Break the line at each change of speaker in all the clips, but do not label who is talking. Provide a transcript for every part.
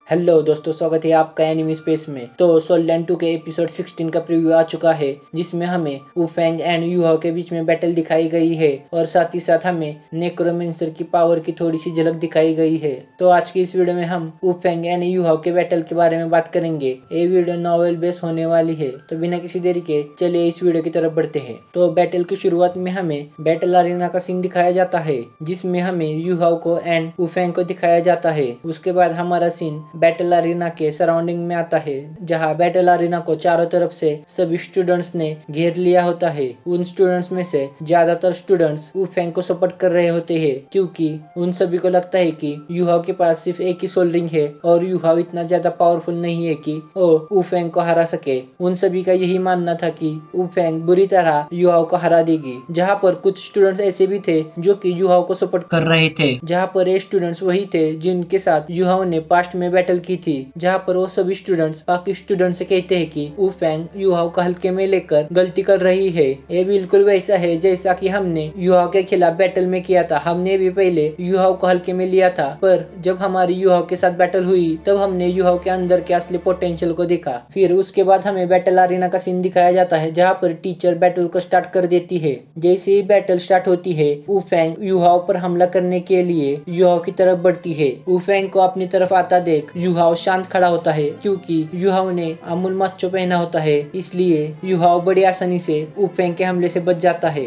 Hello दोस्तों, स्वागत है आपका एनिमी स्पेस में। तो सोल्डेन 2 के एपिसोड 16 का प्रीव्यू आ चुका है, जिसमें हमें वुफेंग एंड यूहाओ के बीच में बैटल दिखाई गई है और साथ ही साथ हमें नेक्रोमेंसर की पावर की थोड़ी सी झलक दिखाई गई है। तो आज की इस वीडियो में हम वुफेंग एंड यूहाओ के बैटल के बारे में बात करेंगे। ये वीडियो नॉवेल बेस होने वाली है, तो बिना किसी देरी के चलिए इस वीडियो की तरफ बढ़ते हैं। तो बैटल की शुरुआत में हमें बैटल अरीना का सीन दिखाया जाता है, जिसमें हमें यूहाओ को एंड वुफेंग को दिखाया जाता है। उसके बाद हमारा सीन बैटल अरीना के सराउंडिंग में आता है, जहां बैटल अरीना को चारों तरफ से सभी स्टूडेंट्स ने घेर लिया होता है। उन स्टूडेंट्स में से ज्यादातर स्टूडेंट्स वुफेंग को सपोर्ट कर रहे होते हैं, क्योंकि उन सभी को लगता है कि यूहाओ के पास सिर्फ एक ही सोल रिंग है और यूहाओ इतना ज्यादा पावरफुल नहीं है कि वो वुफेंग को हरा सके। उन सभी का यही मानना था कि वुफेंग बुरी तरह यूहाओ को हरा देगी। जहाँ पर कुछ स्टूडेंट्स ऐसे भी थे जो कि यूहाओ को सपोर्ट कर रहे थे, जहाँ पर ये स्टूडेंट्स वही थे जिनके साथ यूहाओ ने पास्ट में बैटल की थी, जहाँ पर वो सभी स्टूडेंट्स बाकी स्टूडेंट से कहते हैं कि वुफेंग यूहाओ को हल्के में लेकर गलती कर रही है। ये बिल्कुल वैसा है जैसा कि हमने यूहाओ के खिलाफ बैटल में किया था। हमने भी पहले यूहाओ को हल्के में लिया था, पर जब हमारी यूहाओ के साथ बैटल हुई तब हमने यूहाओ के अंदर के असली पोटेंशियल को देखा। फिर उसके बाद हमें बैटल अरीना का सीन दिखाया जाता है, जहाँ पर टीचर बैटल को स्टार्ट कर देती है। जैसे ही बैटल स्टार्ट होती है, वुफेंग यूहाओ पर हमला करने के लिए यूहाओ की तरफ बढ़ती है। वुफेंग को अपनी तरफ आता देख यूहाओ शांत खड़ा होता है, क्योंकि यूहाओ ने अमूल माचो पहना होता है, इसलिए यूहाओ बड़ी आसानी से वुफेंग के हमले से बच जाता है।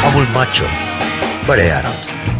अमूल माचो बड़े आराम से।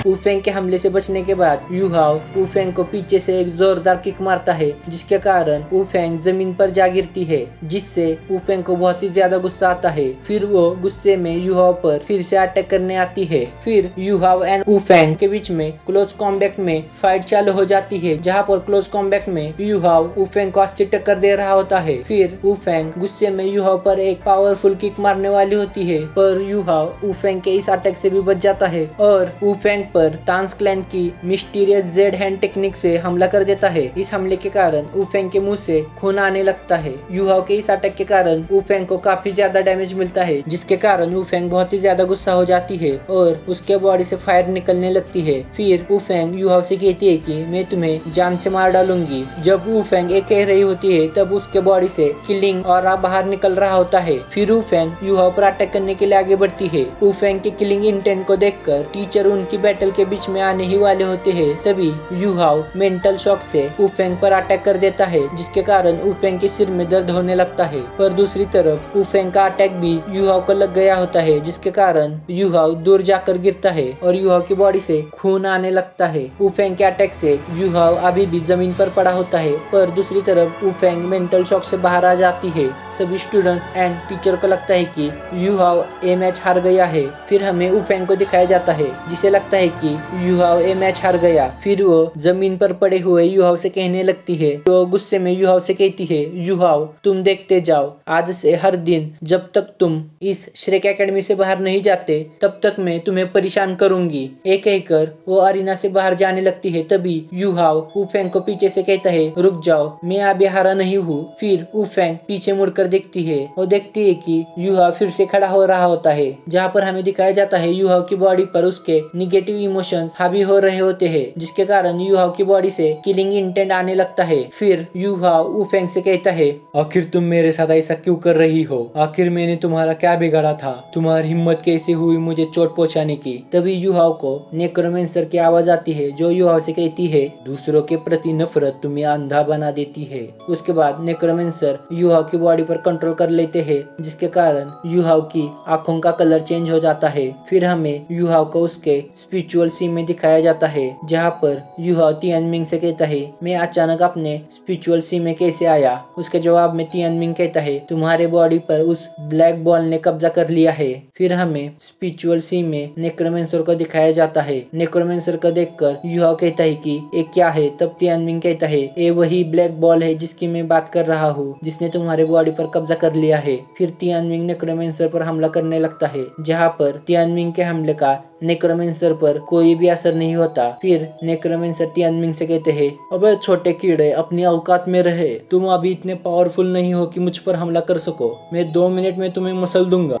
वुफेंग के हमले से बचने के बाद यूहाओ वुफेंग को पीछे से एक जोरदार किक मारता है, जिसके कारण वुफेंग जमीन पर जा गिरती है, जिससे वुफेंग को बहुत ही ज्यादा गुस्सा आता है। फिर वो गुस्से में यूहाओ पर फिर से अटैक करने आती है। फिर यूहाओ एंड वुफेंग के बीच में क्लोज कॉम्बैट में फाइट चालू हो जाती है, जहाँ पर क्लोज कॉम्बैट में यूहाओ वुफेंग को अच्छी टक्कर दे रहा होता है। फिर वुफेंग गुस्से में यूहाओ पर एक पावरफुल किक मारने वाली होती है, पर यूहाओ वुफेंग के इस अटैक से भी बच जाता है और वुफेंग पर टांस क्लैन की मिस्टीरियस जेड हैंड टेक्निक से हमला कर देता है। इस हमले के कारण वुफेंग के मुंह से खून आने लगता है। यूहाओ के इस अटैक के कारण वुफेंग को काफी ज्यादा डैमेज मिलता है, जिसके कारण वुफेंग बहुत ही ज्यादा गुस्सा हो जाती है और उसके बॉडी से फायर निकलने लगती है। फिर वुफेंग यूहाओ से कहती है कि मैं तुम्हें जान से मार डालूंगी। जब वुफेंग ये कह रही होती है, तब उसके बॉडी से किलिंग और बाहर निकल रहा होता है। फिर वुफेंग यूहाओ पर अटैक करने के लिए आगे बढ़ती है। वुफेंग के किलिंग इंटेंट को देखकर टीचर उनकी बैटल के बीच में आने ही वाले होते हैं। तभी यूहाओ मेंटल शॉक से वुफेंग पर अटैक कर देता है, जिसके कारण वुफेंग के सिर में दर्द होने लगता है। पर दूसरी तरफ वुफेंग का अटैक भी यूहाओ को लग गया होता है, जिसके कारण यूहाओ दूर जाकर गिरता है और यूहाओ की बॉडी से खून आने लगता है। वुफेंग के अटैक से यूहाओ अभी भी जमीन पर पड़ा होता है, पर दूसरी तरफ वुफेंग मेंटल शॉक से बाहर आ जाती है। सभी स्टूडेंट्स एंड टीचर को लगता है कि यूहाओ ये मैच हार गया है। फिर हमें वुफेंग को दिखाया जाता है, जिसे लगता है कि यूहाओ ये मैच हार गया। फिर वो जमीन पर पड़े हुए यूहाओ से कहने लगती है, तो गुस्से में यूहाओ से कहती है, यूहाओ तुम देखते जाओ, आज से हर दिन जब तक तुम इस श्रेक एकेडमी से बाहर नहीं जाते तब तक मैं तुम्हें परेशान करूंगी। ये कहकर वो अरीना से बाहर जाने लगती है। तभी यूहाओ वुफेंग को पीछे से कहता है, रुक जाओ, मैं अभी हारा नहीं हूँ। फिर वुफेंग पीछे मुड़कर देखती है और देखती है कि यूहाओ फिर से खड़ा हो रहा होता है, जहाँ पर हमें दिखाया जाता है यूहाओ की बॉडी पर उसके निगेटिव इमोशंस हावी हो रहे होते हैं, जिसके कारण यूहाओ की बॉडी से किलिंग इंटेंट आने लगता है। फिर यूहाओ वुफेंग से कहता है, आखिर तुम मेरे साथ ऐसा क्यों कर रही हो? आखिर मैंने तुम्हारा क्या बिगाड़ा था? तुम्हारी हिम्मत कैसे हुई मुझे चोट पहुंचाने की? तभी यूहाओ को नेक्रोमेंसर की आवाज आती है, जो यूहाओ से कहती है, दूसरों के प्रति नफरत तुम्हें अंधा बना देती है। उसके बाद नेक्रोमेंसर यूहाओ की बॉडी पर कंट्रोल कर लेते हैं, जिसके कारण यूहाओ की आंखों का कलर चेंज हो जाता है। फिर हमें यूहाओ को उसके स्पिरिचुअल सी में दिखाया जाता है, जहाँ पर यूहाओ तियानमिंग से कहता है, मैं अचानक अपने स्पिरिचुअल सी में कैसे आया? उसके जवाब में तियानमिंग कहता है, तुम्हारे बॉडी पर उस ब्लैक बॉल ने कब्जा कर लिया है। फिर हमें स्पिरिचुअल सी में नेक्रोमेंसर को दिखाया जाता है। नेक्रोमेंसर को देखकर यूहाओ कहता है कि ये क्या है? तब तियानमिंग कहता है, ये वही ब्लैक बॉल है जिसकी मैं बात कर रहा हूँ, जिसने तुम्हारे बॉडी पर कब्जा कर लिया है। फिर तियानमिंग नेक्रोमेंसर पर हमला करने लगता है, जहाँ पर तियानमिंग के हमले का नेक्रोमेंसर पर कोई भी असर नहीं होता। फिर नेक्रोमेंसर तियानमिंग से कहते हैं, अबे छोटे कीड़े, अपनी औकात में रहे। तुम अभी इतने पावरफुल नहीं हो कि मुझ पर हमला कर सको। मैं 2 मिनट में तुम्हें मसल दूंगा।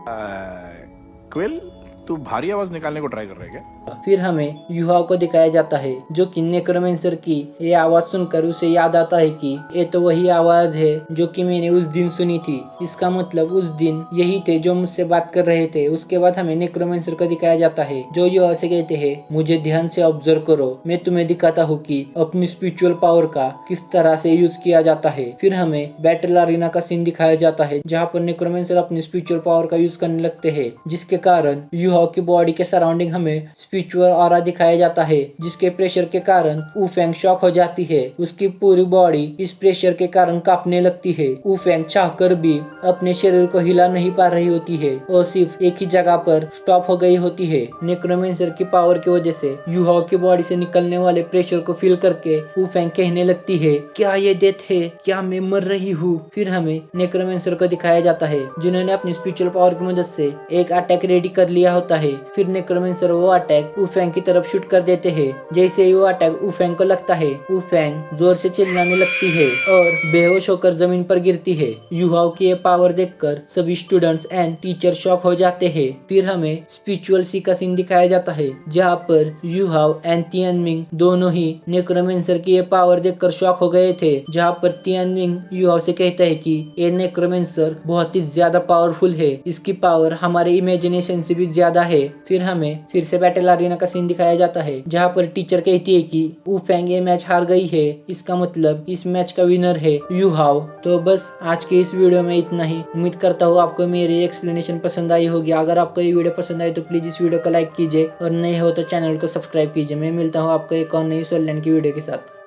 क्विल, तू भारी आवाज निकालने को ट्राई कर रहा है क्या?
फिर हमें युहाओ को दिखाया जाता है जो कि नेक्रोमेंसर की ये आवाज सुनकर उसे याद आता है कि ये तो वही आवाज है जो कि मैंने उस दिन सुनी थी। इसका मतलब उस दिन यही थे जो मुझसे बात कर रहे थे। उसके बाद हमें नेक्रोमेंसर को दिखाया जाता है जो युहाओ से कहते हैं, मुझे ध्यान से ऑब्जर्व करो, मैं तुम्हें दिखाता हूँ कि अपनी स्पिरिचुअल पावर का किस तरह से यूज किया जाता है। फिर हमें बैटल अरीना का सीन दिखाया जाता है जहाँ पर नेक्रोमेंसर अपनी स्पिरिचुअल पावर का यूज करने लगते हैं, जिसके कारण युहाओ की बॉडी के सराउंडिंग हमें स्पिरिचुअल ऑरा दिखाया जाता है, जिसके प्रेशर के कारण वूफेंग शॉक हो जाती है। उसकी पूरी बॉडी इस प्रेशर के कारण कांपने लगती है। वूफेंग चाहकर भी अपने शरीर को हिला नहीं पा रही होती है और सिर्फ एक ही जगह पर स्टॉप हो गई होती है। नेक्रोमेंसर की पावर की वजह से युहाओ की बॉडी से निकलने वाले प्रेशर को फील करके वूफेंग कहने लगती है, क्या ये डेथ है, क्या मैं मर रही हूँ। फिर हमें नेक्रोमेंसर को दिखाया जाता है जिन्होंने अपनी स्पिरिचुअल पावर की मदद से एक अटैक रेडी कर लिया होता है। फिर नेक्रोमेंसर वो अटैक वूफेंग की तरफ शूट कर देते हैं। जैसे ही वो अटैक वूफेंग को लगता है, वूफेंग जोर से चिल्लाने लगती है और बेहोश होकर जमीन पर गिरती है। युहाओ की ये पावर देखकर सभी स्टूडेंट्स एंड टीचर शॉक हो जाते हैं। फिर हमें स्पिरिचुअल सी का सीन दिखाया जाता है जहाँ पर युहाओ एंड तियानमिंग दोनों ही नेक्रोमेंसर की ये पावर देखकर शॉक हो गए थे। जहाँ पर तियानमिंग युहाओ से कहता है कि ये नेक्रोमेंसर बहुत ही ज्यादा पावरफुल है, इसकी पावर हमारे इमेजिनेशन से भी ज्यादा है। फिर हमें फिर से बैटल अरीना का सीन दिखाया जाता है जहाँ पर टीचर कहती है कि वूफेंग ये मैच हार गई है, इसका मतलब इस मैच का विनर है युहाओ। तो बस आज के इस वीडियो में इतना ही। उम्मीद करता हूँ आपको मेरी एक्सप्लेनेशन पसंद आई होगी। अगर आपको ये वीडियो पसंद आई तो प्लीज इस वीडियो को लाइक कीजिए और नए हो तो चैनल को सब्सक्राइब कीजिए। मैं मिलता हूँ आपको एक और नई सोलैंड की वीडियो के साथ।